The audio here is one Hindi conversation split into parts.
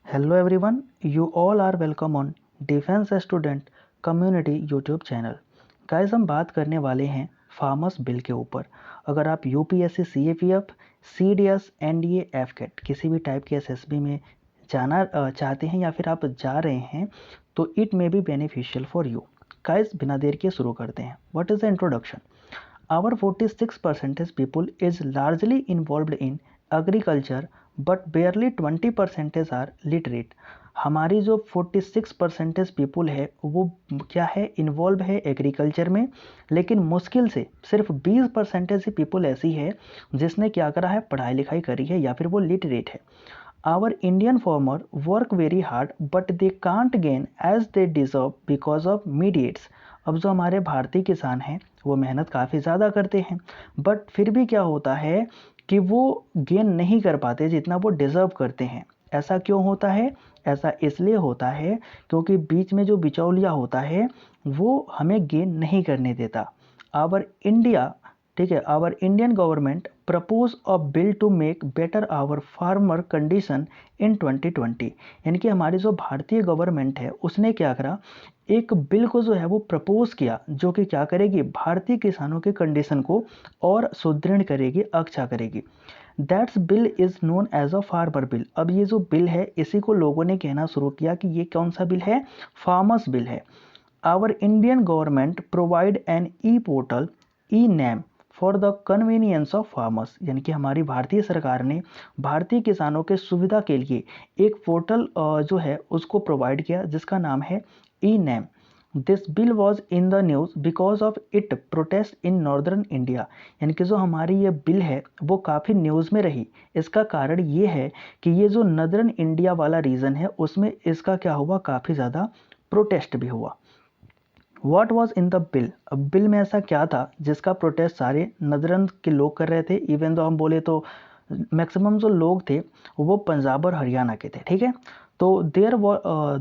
Hello everyone, you all are welcome on defence student community YouTube channel. Guys हम बात करने वाले हैं फार्मर्स बिल के ऊपर। अगर आप यूपीएससी सीएपीएफ सीडीएस एनडीए एफकेट किसी भी टाइप के एसएसबी में जाना चाहते हैं या फिर आप जा रहे हैं तो it may be beneficial for you. Guys बिना देर के शुरू करते हैं। What is the introduction? Our 46% people is largely involved in agriculture but barely 20% are literate। हमारी जो 46% पीपुल है वो क्या है, इन्वॉल्व है एग्रीकल्चर में, लेकिन मुश्किल से सिर्फ 20% ही पीपुल ऐसी है जिसने क्या करा है, पढ़ाई लिखाई करी है या फिर वो लिटरेट है। Our Indian farmer work very hard but they can't gain as they deserve because of mediates। अब जो हमारे भारतीय किसान हैं वो मेहनत काफ़ी ज़्यादा करते हैं बट फिर भी क्या होता है कि वो गेन नहीं कर पाते जितना वो डिज़र्व करते हैं। ऐसा क्यों होता है? ऐसा इसलिए होता है क्योंकि बीच में जो बिचौलिया होता है वो हमें गेन नहीं करने देता। आवर इंडिया, ठीक है, our Indian government propose a bill to make better our farmer condition in 2020। यानी कि हमारी जो भारतीय गवर्नमेंट है उसने क्या करा, एक बिल को जो है वो प्रपोज किया जो कि क्या करेगी, भारतीय किसानों के कंडीशन को और सुदृढ़ करेगी, अच्छा करेगी। That's bill is known as a farmer bill. अब ये जो बिल है इसी को लोगों ने कहना शुरू किया कि ये कौन सा बिल है, फार्मर्स बिल है। Our Indian government provide an e portal e NAM for the convenience of farmers. यानी कि हमारी भारतीय सरकार ने भारतीय किसानों के सुविधा के लिए एक पोर्टल जो है उसको प्रोवाइड किया जिसका नाम है e NAM. This bill was in the news because of it protest in northern India. यानी कि जो हमारी ये बिल है वो काफ़ी न्यूज़ में रही। इसका कारण ये है कि ये जो नॉर्दर्न इंडिया वाला रीजन है उसमें इसका क्या हुआ, काफ़ी ज़्यादा प्रोटेस्ट भी हुआ। What was in the bill? अब बिल में ऐसा क्या था जिसका प्रोटेस्ट सारे नदरन के लोग कर रहे थे। इवन तो हम बोले तो मैक्सिमम जो लोग थे वो पंजाब और हरियाणा के थे, ठीक है। तो there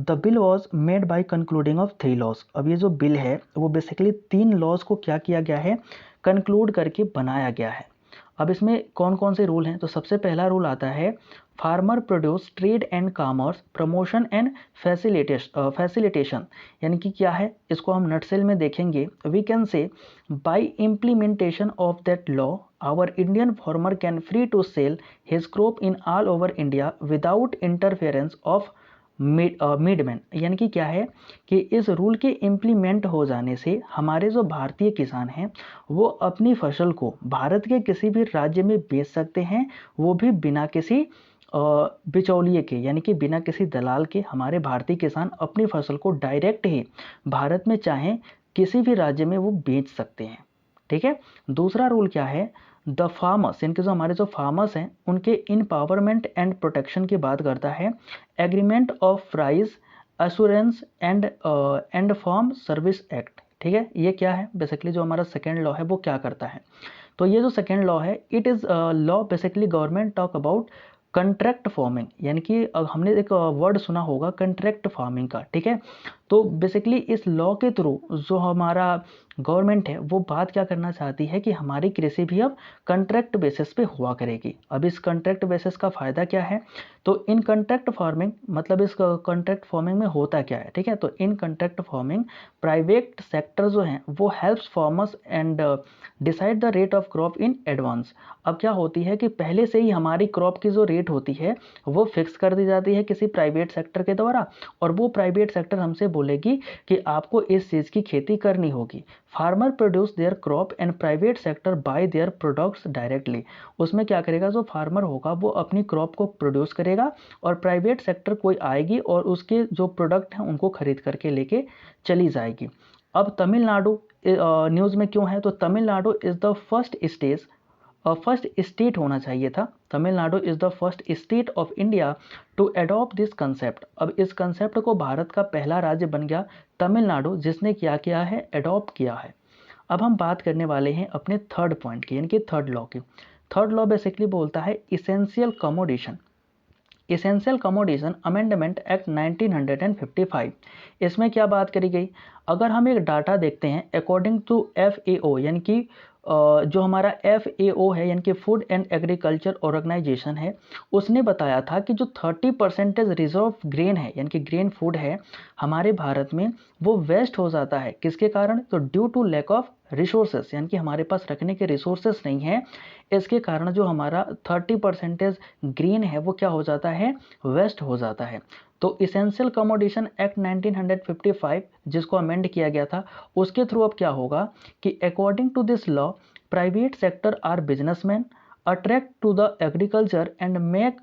the bill was made by concluding of 3 laws. अब ये जो बिल है वो बेसिकली 3 लॉज को क्या किया गया है, कंक्लूड करके बनाया गया है। अब इसमें कौन कौन से रूल हैं, तो सबसे पहला रूल आता है farmer produce trade and commerce promotion and facilitation. यानी कि क्या है, इसको हम नटसेल में देखेंगे। We can say by implementation of that law our Indian farmer can free to sell his crop in all over India without interference of middleman. यानी कि क्या है कि इस रूल के इम्प्लीमेंट हो जाने से हमारे जो भारतीय किसान हैं वो अपनी फसल को भारत के किसी भी राज्य में बेच सकते हैं, वो भी बिना किसी बिचौलिए के, यानी कि बिना किसी दलाल के हमारे भारतीय किसान अपनी फसल को डायरेक्ट ही भारत में चाहें किसी भी राज्य में वो बेच सकते हैं, ठीक है। दूसरा रूल क्या है, द फार्मर्स, इनके जो हमारे जो फार्मर्स हैं उनके इनपावरमेंट एंड प्रोटेक्शन की बात करता है। Agreement of price assurance and farm service act, ठीक है। ये क्या है, बेसिकली जो हमारा सेकेंड लॉ है वो क्या करता है, तो ये जो सेकेंड लॉ है it is law basically government talk about contract farming. यानी कि हमने एक वर्ड सुना होगा कंट्रैक्ट फार्मिंग का, ठीक है। तो बेसिकली इस लॉ के थ्रू जो हमारा गवर्नमेंट है वो बात क्या करना चाहती है कि हमारी कृषि भी अब कंट्रैक्ट बेसिस पे हुआ करेगी। अब इस कंट्रैक्ट बेसिस का फ़ायदा क्या है, तो इन कंट्रैक्ट फार्मिंग मतलब इस कंट्रैक्ट फार्मिंग में होता क्या है, ठीक है। तो इन कंट्रैक्ट फार्मिंग प्राइवेट सेक्टर जो हैं वो helps farmers and decide the rate of crop in advance. अब क्या होती है कि पहले से ही हमारी क्रॉप की जो रेट होती है वो फिक्स कर दी जाती है किसी प्राइवेट सेक्टर के द्वारा, और वो प्राइवेट सेक्टर हमसे बोलेगी कि आपको इस चीज़ की खेती करनी होगी। Farmer produce their crop and private sector bye their products directly. उसमें क्या करेगा, जो फार्मर होगा वो अपनी क्रॉप को प्रोड्यूस करेगा और प्राइवेट सेक्टर कोई आएगी और उसके जो प्रोडक्ट हैं उनको खरीद करके लेके चली जाएगी। अब तमिलनाडु न्यूज़ में क्यों है, तो Tamil Nadu is the first state होना चाहिए था। Tamil Nadu is the first state of India to adopt this concept. अब इस कंसेप्ट को भारत का पहला राज्य बन गया तमिलनाडु जिसने क्या किया है, अडॉप्ट किया है। अब हम बात करने वाले हैं अपने थर्ड पॉइंट की, यानी कि थर्ड लॉ की। थर्ड लॉ बेसिकली बोलता है इसेंशियल कमोडिशन अमेंडमेंट एक्ट 1955। इसमें क्या बात करी गई, अगर हम एक डाटा देखते हैं अकॉर्डिंग टू FAO यानी कि जो हमारा FAO है यानी कि फूड एंड एग्रीकल्चर ऑर्गेनाइजेशन है, उसने बताया था कि जो 30% रिजर्व ग्रेन है यानी कि ग्रेन फूड है हमारे भारत में, वो वेस्ट हो जाता है। किसके कारण? तो due to lack of resources, यानी कि हमारे पास रखने के रिसोर्सेस नहीं है, इसके कारण जो हमारा 30% ग्रीन है वो क्या हो जाता है? वेस्ट हो जाता है। तो इसेंशियल कमोडिशन एक्ट 1955 जिसको अमेंड किया गया था, उसके थ्रू अब क्या होगा कि according to this law private sector are businessman attract to the agriculture and make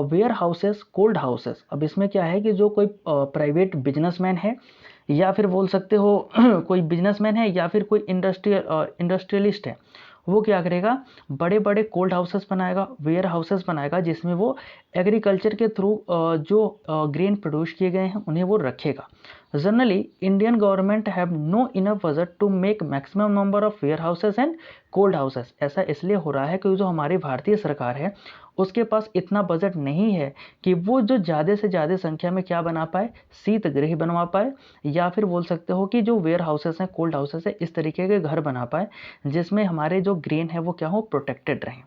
warehouses cold houses. अब इसमें क्या है कि जो कोई प्राइवेट बिजनेसमैन है या फिर बोल सकते हो कोई बिजनेसमैन है या फिर कोई इंडस्ट्रियलिस्ट है, वो क्या करेगा? बड़े बड़े कोल्ड हाउसेस बनाएगा, वेयर हाउसेस बनाएगा, जिसमें वो एग्रीकल्चर के थ्रू जो ग्रेन प्रोड्यूस किए गए हैं उन्हें वो रखेगा। Generally Indian government have no enough budget to make maximum number of warehouses and cold houses. ऐसा इसलिए हो रहा है क्योंकि जो हमारी भारतीय सरकार है उसके पास इतना बजट नहीं है कि वो जो ज़्यादा से ज़्यादा संख्या में क्या बना पाए? शीत गृह बनवा पाए, या फिर बोल सकते हो कि जो वेयर हाउसेस हैं, कोल्ड हाउसेस है, इस तरीके के घर बना पाए जिसमें हमारे जो ग्रेन है वो क्या हो? प्रोटेक्टेड रहें।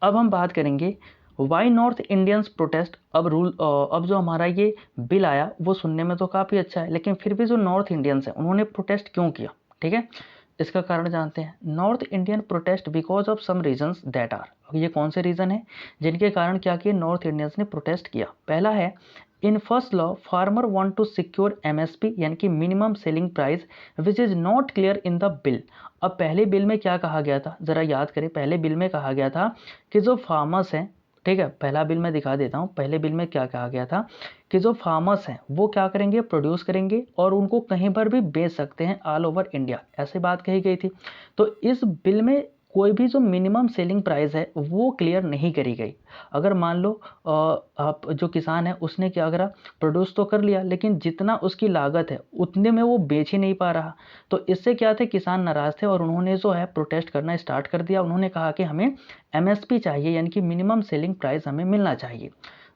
अब हम बात करेंगे वाई नॉर्थ इंडियंस प्रोटेस्ट। अब जो हमारा ये बिल आया वो सुनने में तो काफ़ी अच्छा है, लेकिन फिर भी जो नॉर्थ इंडियंस हैं उन्होंने प्रोटेस्ट क्यों किया? ठीक है, इसका कारण जानते हैं। North Indian protest because of some reasons that are. ये कौन से रीज़न है जिनके कारण क्या किया? नॉर्थ इंडियंस ने प्रोटेस्ट किया। पहला है, in first law farmer want to secure MSP यानी कि minimum selling price which is not clear in the bill. अब पहले बिल में क्या कहा गया था? ज़रा याद करें, पहले बिल में कहा गया था कि जो फार्मर्स हैं, ठीक है, पहला बिल मैं दिखा देता हूँ। पहले बिल में क्या कहा गया था कि जो फार्मर्स हैं वो क्या करेंगे? प्रोड्यूस करेंगे और उनको कहीं पर भी बेच सकते हैं ऑल ओवर इंडिया, ऐसी बात कही गई थी। तो इस बिल में कोई भी जो मिनिमम सेलिंग प्राइस है वो क्लियर नहीं करी गई। अगर मान लो आप जो किसान है उसने क्या करा? प्रोड्यूस तो कर लिया, लेकिन जितना उसकी लागत है उतने में वो बेच ही नहीं पा रहा। तो इससे क्या थे? किसान नाराज थे और उन्होंने जो है प्रोटेस्ट करना स्टार्ट कर दिया। उन्होंने कहा कि हमें MSP चाहिए, यानी कि मिनिमम सेलिंग प्राइस हमें मिलना चाहिए।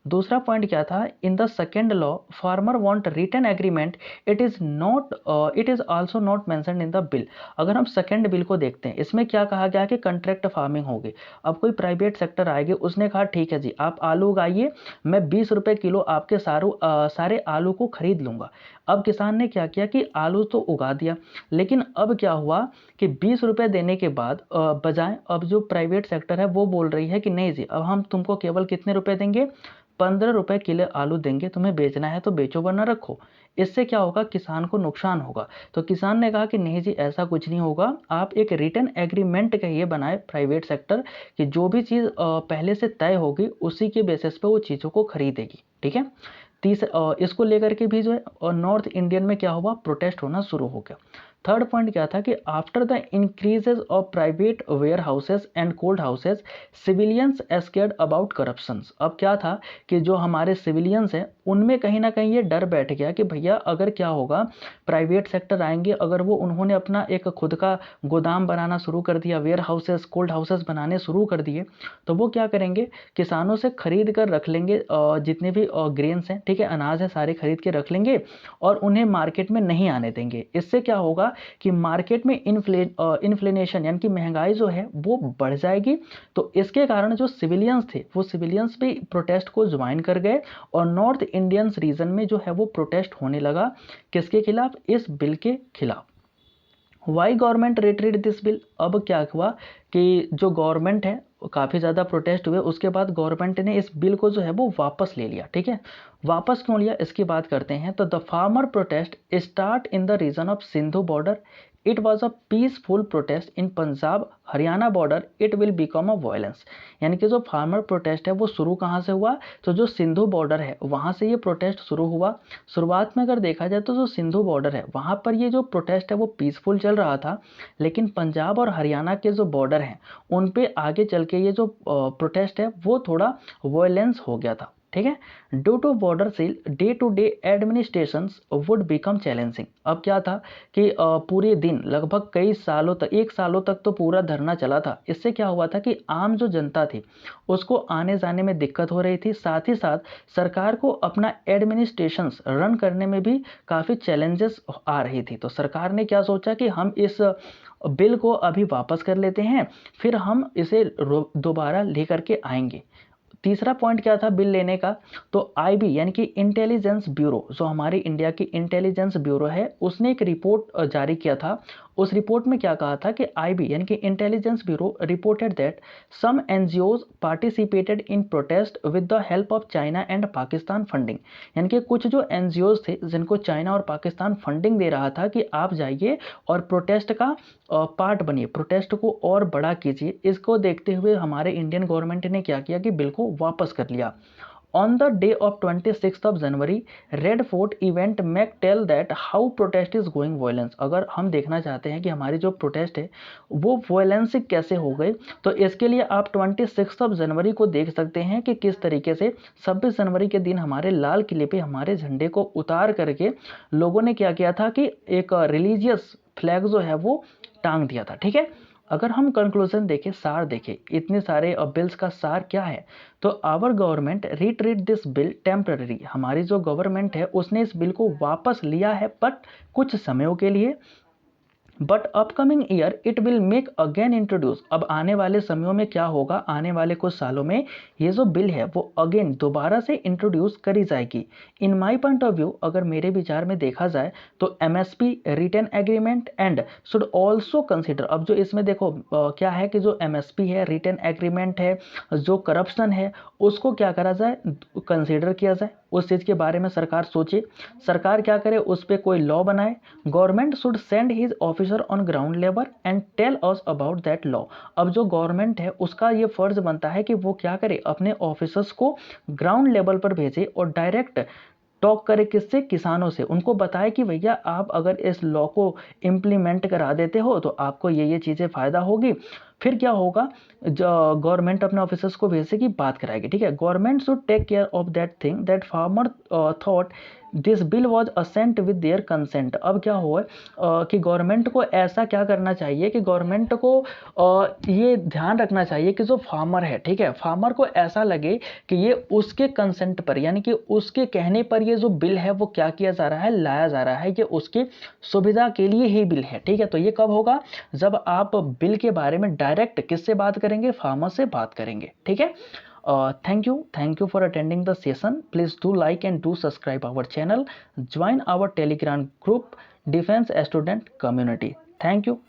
दूसरा पॉइंट क्या था? In the second law farmer want written agreement, it is also not mentioned in the bill. अगर हम सेकेंड बिल को देखते हैं, इसमें क्या कहा गया कि कंट्रैक्ट फार्मिंग होगी। अब कोई प्राइवेट सेक्टर आएगी, उसने कहा ठीक है जी आप आलू उगाइए, मैं 20 रुपये किलो आपके सारे आलू को खरीद लूँगा। अब किसान ने क्या किया कि आलू तो उगा दिया, लेकिन अब क्या हुआ कि 20 रुपये देने के बाद बजाय, अब जो प्राइवेट सेक्टर है वो बोल रही है कि नहीं जी अब हम तुमको केवल कितने रुपए देंगे? 15 रुपये किलो आलू देंगे, तुम्हें बेचना है तो बेचो वरना रखो। इससे क्या होगा? किसान को नुकसान होगा। तो किसान ने कहा कि नहीं जी ऐसा कुछ नहीं होगा, आप एक रिटन एग्रीमेंट कहिए बनाए प्राइवेट सेक्टर कि जो भी चीज़ पहले से तय होगी उसी के बेसिस पे वो चीज़ों को खरीदेगी। ठीक है, इसको लेकर के भी जो है नॉर्थ इंडियन में क्या हुआ? प्रोटेस्ट होना शुरू हो गया। थर्ड पॉइंट क्या था कि after the increases of private warehouses and cold houses civilians scared about corruptions. अब क्या था कि जो हमारे सिविलियंस हैं उनमें कहीं ना कहीं ये डर बैठ गया कि भैया अगर क्या होगा, प्राइवेट सेक्टर आएंगे, अगर वो उन्होंने अपना एक खुद का गोदाम बनाना शुरू कर दिया, वेयर हाउसेस कोल्ड हाउसेस बनाने शुरू कर दिए, तो वो क्या करेंगे? किसानों से खरीद कर रख लेंगे जितने भी ग्रेन्स हैं, ठीक है, अनाज है, सारे खरीद के रख लेंगे और उन्हें मार्केट में नहीं आने देंगे। इससे क्या होगा कि मार्केट में इन्फ्लेशन यानी कि महंगाई जो है वो बढ़ जाएगी। तो इसके कारण जो सिविलियंस थे वो सिविलियंस भी प्रोटेस्ट को ज्वाइन कर गए और नॉर्थ इंडियंस रीजन में जो है वो प्रोटेस्ट होने लगा। किसके खिलाफ? इस बिल के खिलाफ। Why government retreat this bill. अब क्या हुआ कि जो गवर्नमेंट है काफ़ी ज़्यादा प्रोटेस्ट हुए, उसके बाद गवर्नमेंट ने इस बिल को जो है वो वापस ले लिया। ठीक है, वापस क्यों लिया इसकी बात करते हैं। तो the farmer protest start in the region of Sindhu border, it was a peaceful protest in Punjab Haryana border, it will become a violence. यानी कि जो फार्मर प्रोटेस्ट है वो शुरू कहाँ से हुआ? तो जो सिंधु बॉर्डर है वहाँ से ये प्रोटेस्ट शुरू हुआ। शुरुआत में अगर देखा जाए तो जो सिंधु बॉर्डर है वहाँ पर ये जो प्रोटेस्ट है वो पीसफुल चल रहा था, लेकिन पंजाब और हरियाणा के जो बॉर्डर हैं उन पे आगे चल के ये जो प्रोटेस्ट है वो थोड़ा वायलेंस हो गया था। ठीक है। Due to border seal day to day administrations would become challenging. अब क्या था कि पूरे दिन लगभग कई सालों तक, 1 सालों तक तो पूरा धरना चला था। इससे क्या हुआ था कि आम जो जनता थी उसको आने जाने में दिक्कत हो रही थी, साथ ही साथ सरकार को अपना एडमिनिस्ट्रेशंस रन करने में भी काफ़ी चैलेंजेस आ रही थी। तो सरकार ने क्या सोचा कि हम इस बिल को अभी वापस कर लेते हैं, फिर हम इसे दोबारा लेकर के आएंगे। तीसरा पॉइंट क्या था बिल लेने का, तो आईबी यानी कि इंटेलिजेंस ब्यूरो, जो हमारी इंडिया की इंटेलिजेंस ब्यूरो है, उसने एक रिपोर्ट जारी किया था। उस रिपोर्ट में क्या कहा था कि आईबी यानी कि intelligence bureau reported that some NGOs participated in protest with the help of China and Pakistan funding. यानी कि कुछ जो एनजीओज थे जिनको चाइना और पाकिस्तान फंडिंग दे रहा था कि आप जाइए और प्रोटेस्ट का पार्ट बनिए, प्रोटेस्ट को और बड़ा कीजिए। इसको देखते हुए हमारे इंडियन गवर्नमेंट ने क्या किया कि बिल को वापस कर लिया। On the day of 26 January Red Fort event make tell that how protest is going violence. अगर हम देखना चाहते हैं कि हमारी जो प्रोटेस्ट है वो वायलेंसिक कैसे हो गई, तो इसके लिए आप 26 जनवरी को देख सकते हैं कि किस तरीके से 26 जनवरी के दिन हमारे लाल किले पे हमारे झंडे को उतार करके लोगों ने क्या किया था कि एक रिलीजियस फ्लैग जो है वो टांग दिया था। ठीक है। अगर हम कंक्लूजन देखें, सार देखें, इतने सारे बिल्स का सार क्या है, तो our government retreat this bill temporary. हमारी जो गवर्नमेंट है उसने इस बिल को वापस लिया है बट कुछ समयों के लिए। But upcoming year it will make again introduce. अब आने वाले समयों में क्या होगा, आने वाले कुछ सालों में ये जो बिल है वो अगेन दोबारा से इंट्रोड्यूस करी जाएगी। In my point of view, अगर मेरे विचार में देखा जाए तो MSP written agreement and should also consider. अब जो इसमें देखो क्या है कि जो एमएसपी है, रिटन एग्रीमेंट है, जो करप्शन है, उसको क्या करा जाए, कंसिडर किया जाए। उस चीज़ के बारे में सरकार सोचे, सरकार क्या करे, उस पर कोई लॉ बनाए। Government should send his officer on ground level and tell us about that law. अब जो गवर्नमेंट है उसका ये फर्ज बनता है कि वो क्या करे, अपने ऑफिसर्स को ग्राउंड लेवल पर भेजे और डायरेक्ट टॉक करे, किससे, किसानों से। उनको बताए कि भैया आप अगर इस लॉ को इम्प्लीमेंट करा देते हो तो आपको ये चीज़ें फ़ायदा होगी। फिर क्या होगा, गवर्नमेंट अपने ऑफिसर्स को भेजेगी, बात कराएगी। ठीक है। Government should take care of that thing that farmer thought this bill was assent with their consent. अब क्या हुआ कि गवर्नमेंट को ऐसा क्या करना चाहिए कि गवर्नमेंट को ये ध्यान रखना चाहिए कि जो फार्मर है, ठीक है, फार्मर को ऐसा लगे कि ये उसके कंसेंट पर यानी कि उसके कहने पर ये जो बिल है वो क्या किया जा रहा है, लाया जा रहा है, ये उसकी सुविधा के लिए ही बिल है। ठीक है। तो ये कब होगा, जब आप बिल के बारे में डायरेक्ट किससे बात करेंगे, फार्मर से बात करेंगे। ठीक है। Thank you for attending the session. Please do like and do subscribe our channel. Join our Telegram group Defense Student Community. Thank you.